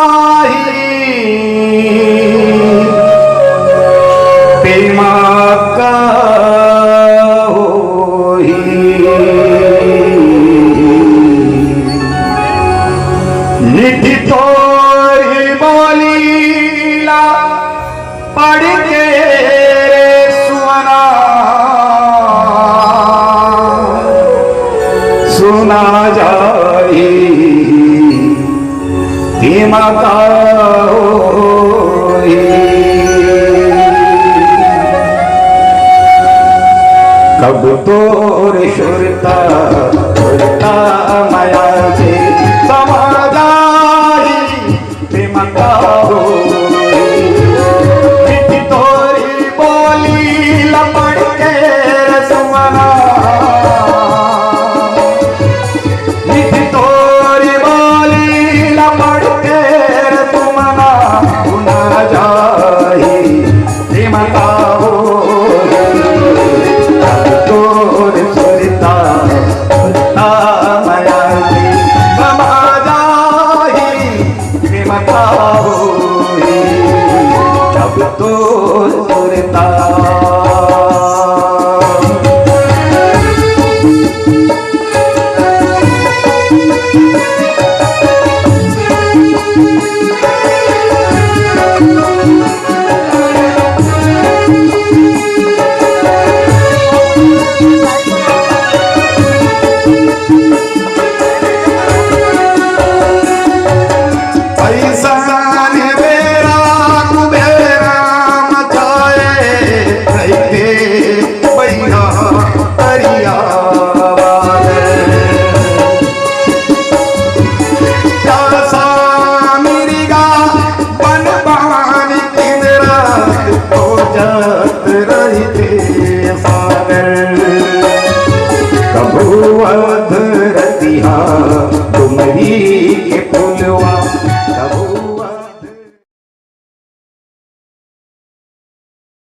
समाजाही प्रेमा का होई निधि तोरी बोलीला पढ़ के सुना सुना जाई धीमा का होई कब तोर सुरता सुरता माया से समाजाई धीमा का होई निधि तोरी बोली लपड़ के सुना निधि तोरी बोली लपड़ के सुना सुना जाई धीमा का तोर सुरता सुरता माया से समाजाई प्रेमा का होई तब तोर सुरता कबूअध रतिहा तुमरी के फुलवा